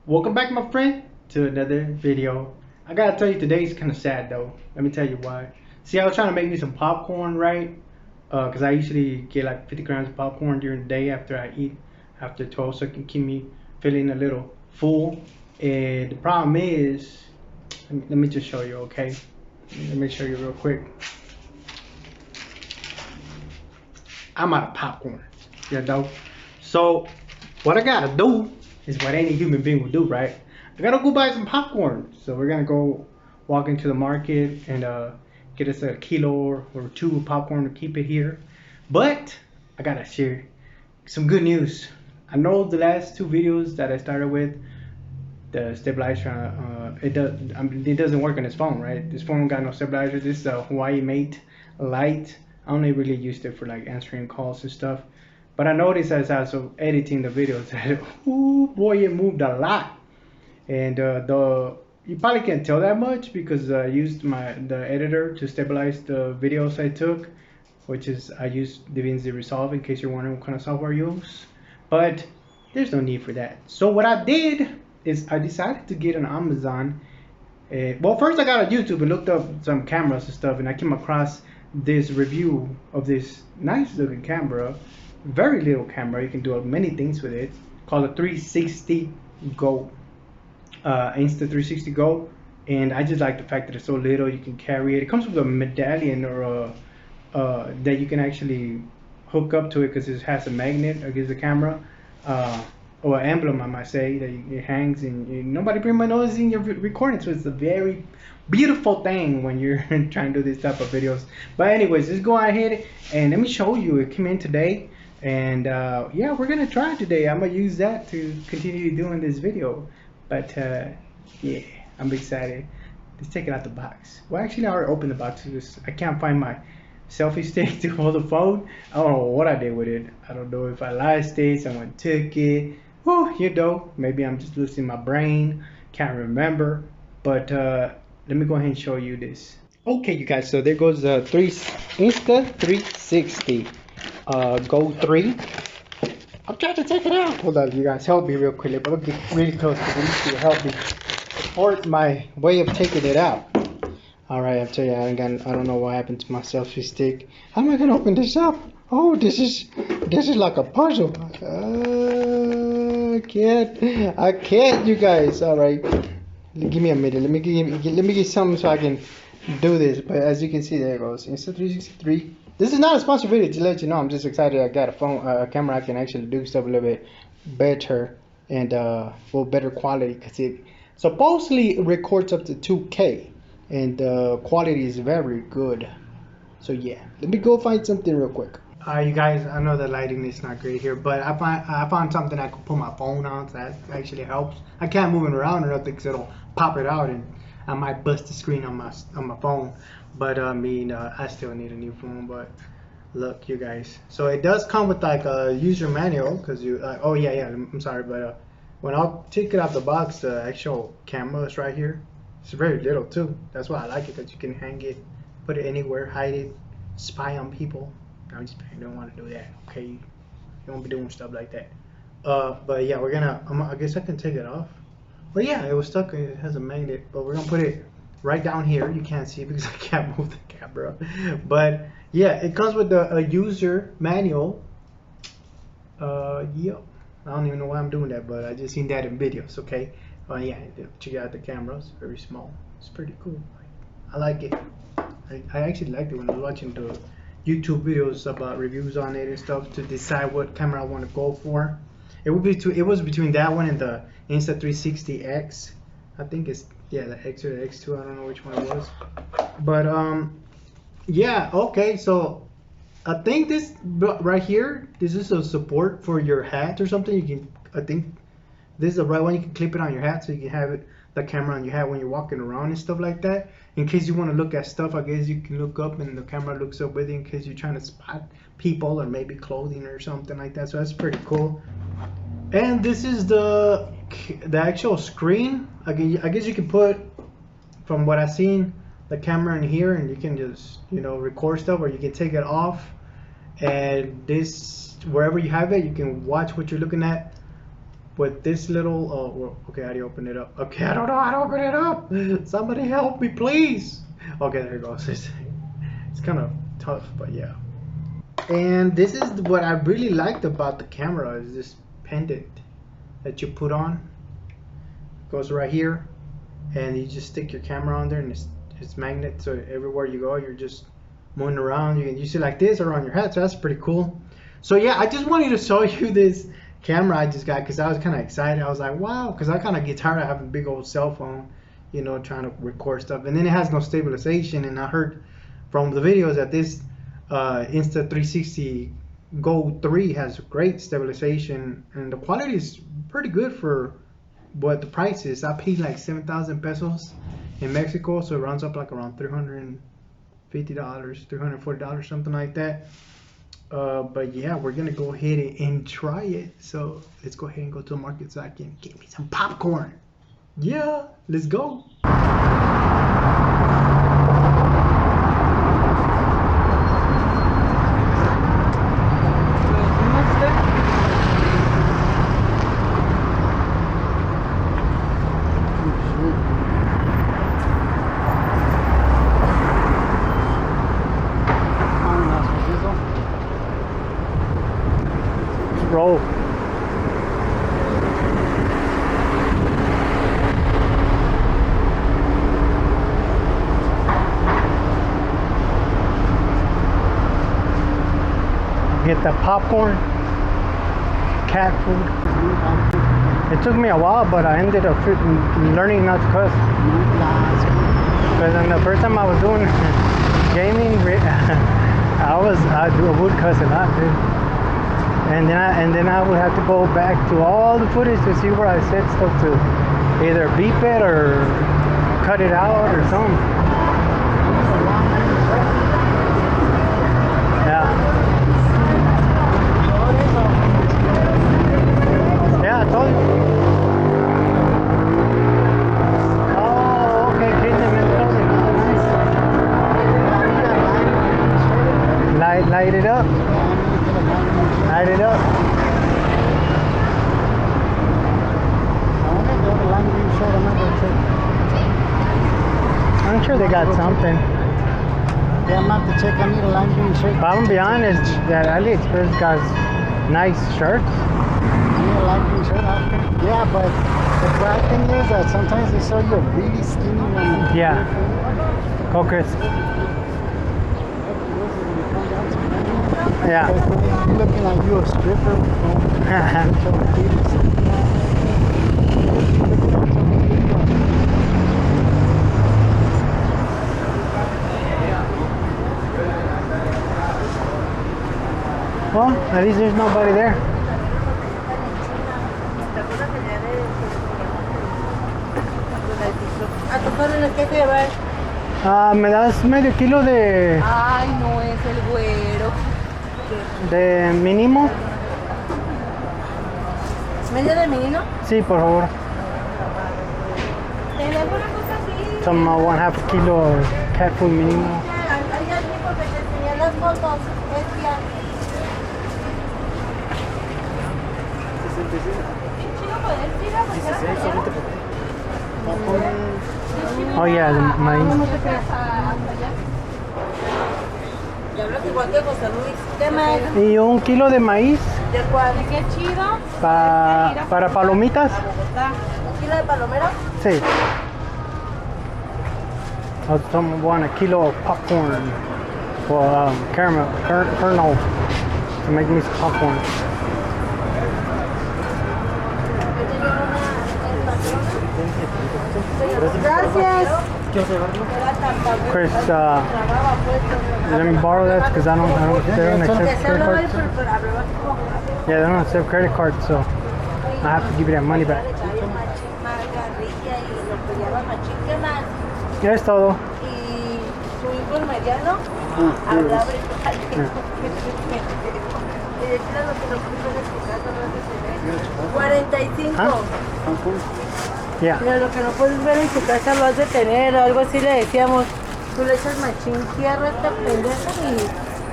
Welcome back, my friend, to another video. I gotta tell you, today's kind of sad though. Let me tell you why. See, I was trying to make me some popcorn, right? Because I usually get like 50 grams of popcorn during the day after I eat after 12, so it can keep me feeling a little full. And the problem is, let me just show you, okay? Let me show you real quick. I'm out of popcorn, you know? So, what I gotta do is what any human being would do, right? I gotta go buy some popcorn. So we're gonna go walk into the market and get us a kilo or two of popcorn to keep it here. But I gotta share some good news. I know the last two videos that I started with, the stabilizer, it doesn't work on this phone, right? This phone got no stabilizer. This is a Hawaii Mate Lite. I only really used it for like answering calls and stuff. But I noticed as I was editing the videos that, oh boy, it moved a lot. And you probably can't tell that much because I used the editor to stabilize the videos I took, which is I used DaVinci Resolve in case you're wondering what kind of software I use. But there's no need for that. So what I did is I decided to get an Amazon. Well, first I got on YouTube and looked up some cameras and stuff, and I came across this review of this nice looking camera, very little camera. You can do many things with it, called a 360 GO, Insta360 GO. And I just like the fact that it's so little, you can carry it. It comes with a medallion or that you can actually hook up to it because it has a magnet against the camera, or an emblem, I might say, that it hangs and nobody pretty much knows in your recording. So it's a very beautiful thing when you're trying to do this type of videos. But anyways, let's go ahead and let me show you. It came in today, and yeah, we're gonna try it today. I'm gonna use that to continue doing this video. But yeah, I'm excited. Let's take it out the box. Well, actually, I already opened the box. I can't find my selfie stick to hold the phone. I don't know what I did with it. I don't know if I lost it, someone took it. Oh, you know, maybe I'm just losing my brain. Can't remember. But let me go ahead and show you this. Okay, you guys, so there goes the Insta360 Go 3. I'm trying to take it out. Hold on, you guys, help me real quickly. But look, get really close to this to help me support my way of taking it out. All right, I'll tell you, I don't know what happened to my selfie stick. How am I gonna open this up? Oh, this is like a puzzle. I can't, you guys. All right, give me a minute. Let me get something so I can do this. But as you can see, there it goes. Insta360. This is not a sponsored video, to let you know. I'm just excited. I got a camera I can actually do stuff a little bit better and well, better quality, because it supposedly records up to 2K. And the quality is very good. So yeah, let me go find something real quick. You guys, I know the lighting is not great here, but I found something I could put my phone on, so that actually helps. I can't move it around or nothing because it'll pop it out and I might bust the screen on my phone. But I mean, I still need a new phone. But look, you guys, so it does come with like a user manual, because you oh yeah, I'm sorry, but when I'll take it out the box, the actual camera is right here. It's very little too. That's why I like it, because you can hang it, put it anywhere, hide it, spy on people. I'm just kidding, don't want to do that. Okay, you don't be doing stuff like that. But yeah, I guess I can take it off. But yeah, it was stuck. It has a magnet, but we're gonna put it right down here. You can't see it because I can't move the camera. But yeah, it comes with a user manual. Yeah, I don't even know why I'm doing that, but I just seen that in videos. Okay. Yeah, check out the camera. It's very small. It's pretty cool. I like it. I actually liked it when I was watching the YouTube videos about reviews on it and stuff to decide what camera I want to go for. It was between that one and the Insta360X. I think it's, yeah, the X or the X2. I don't know which one it was. But yeah, okay. So I think this right here, this is a support for your hat or something. You can, I think this is the right one. You can clip it on your hat so you can have the camera on your hat when you're walking around and stuff like that. In case you want to look at stuff, I guess you can look up and the camera looks up with you in case you're trying to spot people or maybe clothing or something like that. So that's pretty cool. And this is the actual screen. I guess you can put, from what I've seen, the camera in here, and you can just, you know, record stuff, or you can take it off. And this, wherever you have it, you can watch what you're looking at with this little. Oh, well, okay, I already opened it up. Okay, I don't know how to open it up. Somebody help me, please. Okay, there it goes. It's kind of tough, but yeah. And this is what I really liked about the camera, is this pendant that you put on. It goes right here, and you just stick your camera on there, and it's magnet, so everywhere you go, you're just moving around. You can use it like this or on your head, so that's pretty cool. So yeah, I just wanted to show you this camera I just got because I was kind of excited. I was like, wow, because I kind of get tired of having a big old cell phone, you know, trying to record stuff, and then it has no stabilization. And I heard from the videos that this Insta360 GO 3 has great stabilization, and the quality is pretty good for what the price is. I paid like 7,000 pesos in Mexico, so it runs up like around $350, $340, something like that. But yeah, we're gonna go ahead and try it. So let's go ahead and go to the market so I can get me some popcorn. Yeah, let's go. Roll. Get the popcorn, cat food. It took me a while, but I ended up learning not to cuss. Because then the first time I was doing gaming, I would cuss a lot, dude. And then I would have to go back to all the footage to see where I said stuff to either beep it or cut it out or something. Yeah. Yeah, I told you. Oh, okay, nice. Light it up. Light it up. I'm sure they got something. Yeah, I'm about to check. I need a lime green shirt. But I'm gonna be honest, that AliExpress got nice shirts. I need a lime green shirt. Yeah, but the bad thing is that sometimes they show you a really skinny one. Yeah. Go, Chris. Yeah. You're looking like you a stripper. Well, at least there's nobody there. ¿A tus órdenes qué se llevar? ¿Me das medio kilo de... Ay, no es el güero. de mínimo? ¿Medio de menino? Sí, por favor. Tenemos una cosa así. Some 1/2 kilo of cat food mínimo. Hay alguien porque te enseñé las fotos. Es ya. Oh yeah, the maíz. Y hablas igual que José Luis. ¿Qué más? Y 1 kilo de maíz. ¿De cuál? Qué chido. Para palomitas. ¿Un kilo de palomero? Sí. Someone want a kilo of popcorn for caramel kernel to make me some popcorn. Gracias. Chris, let me borrow that because I don't they don't accept credit cards. Yeah, they don't accept credit cards, so I have to give you that money back. Ya es todo. Y su hijo el mediano hablaba y decía lo que nos puso en este caso no hace tener 45. Yeah. Mira, lo que no puedes ver en tu casa lo has de tener, o algo así le decíamos. Tú le echas machín tierra a esta pendeja y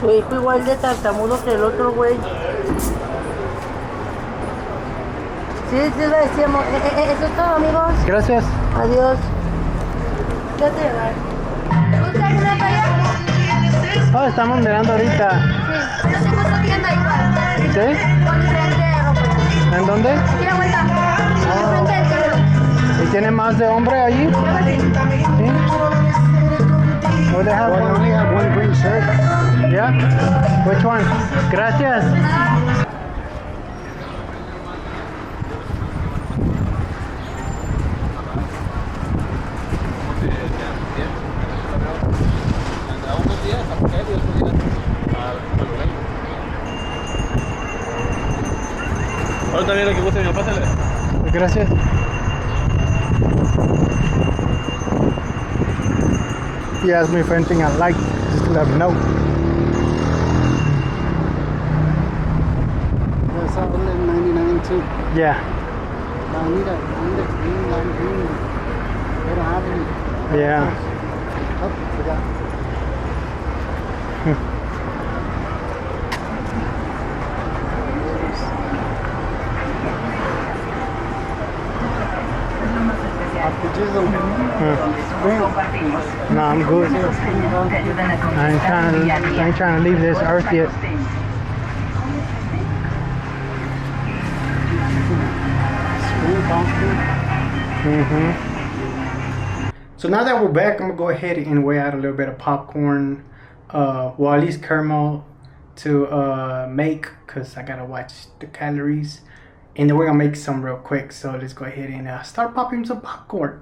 su hijo igual de tartamudo que el otro güey. Sí, sí le decíamos. Eso es todo, amigos. Gracias. Adiós. Ya te llevar. ¿Te gusta ir para allá? Oh, estamos mirando ahorita. Sí. Yo tengo otra tienda igual. ¿Sí? Con diferente ropa. ¿En dónde? Aquí la vuelta. Enfrente del kernel. ¿Y tiene más de hombre allí? ¿Sí? Oh, they have Well, I only have one green shirt. Yeah? Which one? Gracias. Ahorita viene lo que guste, pásale. Gracias. He asked me for anything I like, just to let me know. That's all in 99 too. Yeah, I need a green, lime green. They don't have any. yeah. Oh, forgot. No, I'm good. I ain't trying to leave this earth yet. So now that we're back, I'm gonna go ahead and weigh out a little bit of popcorn, well, at least caramel to make, cause I gotta watch the calories, and then we're gonna make some real quick. So let's go ahead and start popping some popcorn.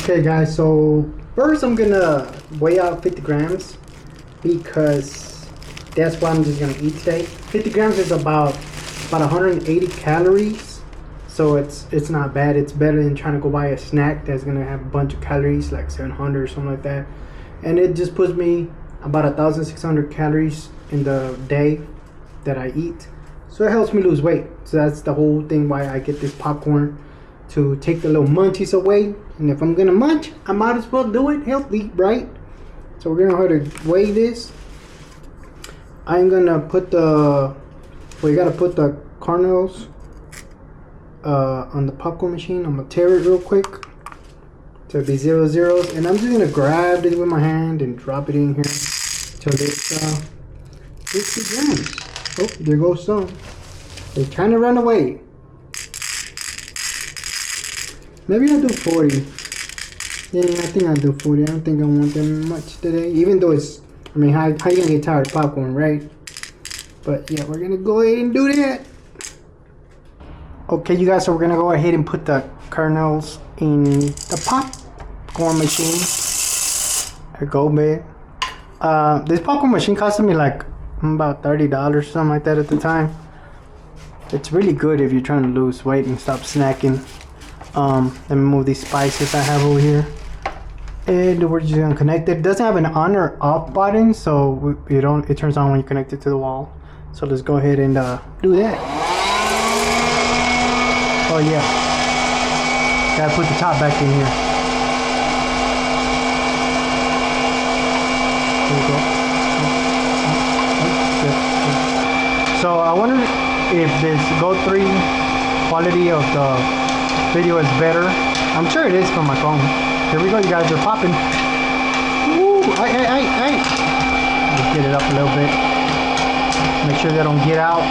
Okay, guys. So first, I'm gonna weigh out 50 grams because that's what I'm just gonna eat today. 50 grams is about 180 calories. So it's not bad. It's better than trying to go buy a snack that's gonna have a bunch of calories, like 700 or something like that. And it just puts me about 1,600 calories in the day that I eat. So it helps me lose weight. So that's the whole thing why I get this popcorn, to take the little munchies away. And if I'm gonna munch, I might as well do it healthy, right? So we're gonna go ahead and weigh this. I'm gonna put the, well, you gotta put the kernels on the popcorn machine. I'm gonna tear it real quick to be 0 zeros, and I'm just gonna grab it with my hand and drop it in here till it's 50 grams. Oh, there goes some. They're trying to run away. Maybe I'll do 40. Yeah, I think I'll do 40. I don't think I want them much today, even though it's, I mean, how you gonna get tired of popcorn, right? But yeah, we're gonna go ahead and do that. Okay, you guys, so we're gonna go ahead and put the kernels in the popcorn machine. There you go, babe. This popcorn machine costed me like about $30, something like that at the time. It's really good if you're trying to lose weight and stop snacking. Let me move these spices I have over here, and we're just gonna connect it. It doesn't have an on or off button, so it turns on when you connect it to the wall. So let's go ahead and do that. Oh yeah, gotta put the top back in here. There we go. So I wonder if this Go 3 quality of the video is better. I'm sure it is from my phone. Here we go, you guys, are popping. Woo! Hey! Just get it up a little bit. Make sure they don't get out.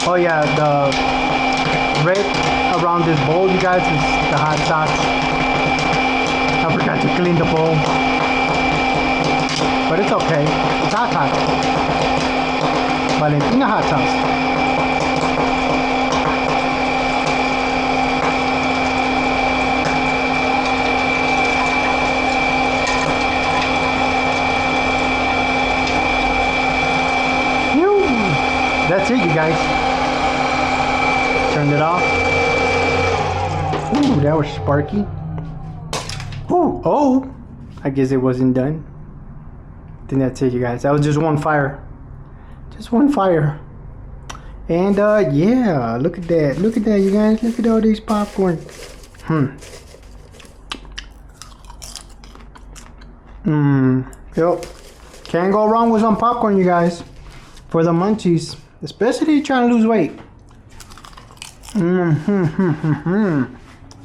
Oh yeah, the red around this bowl, you guys, is the hot sauce. I forgot to clean the bowl, but it's okay. It's hot. Valentina hot sauce. That's it, you guys. Turned it off. Ooh, that was sparky. Ooh, oh, I guess it wasn't done. I think that's it, you guys. That was just one fire. Just one fire. And yeah, look at that. Look at that, you guys. Look at all these popcorn. Yep. Can't go wrong with some popcorn, you guys. For the munchies. especially if you're trying to lose weight.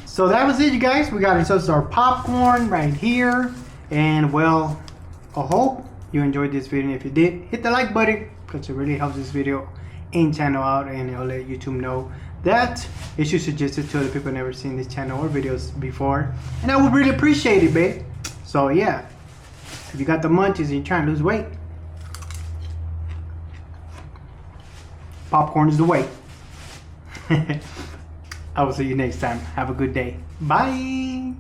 So that was it, you guys. We got ourselves our popcorn right here. And well, I hope you enjoyed this video. If you did, hit the like button because it really helps this video and channel out, and it'll let YouTube know that it should suggest it to other people never seen this channel or videos before. And I would really appreciate it, babe. So yeah, if you got the munchies and you're trying to lose weight, popcorn is the way. I will see you next time. Have a good day. Bye.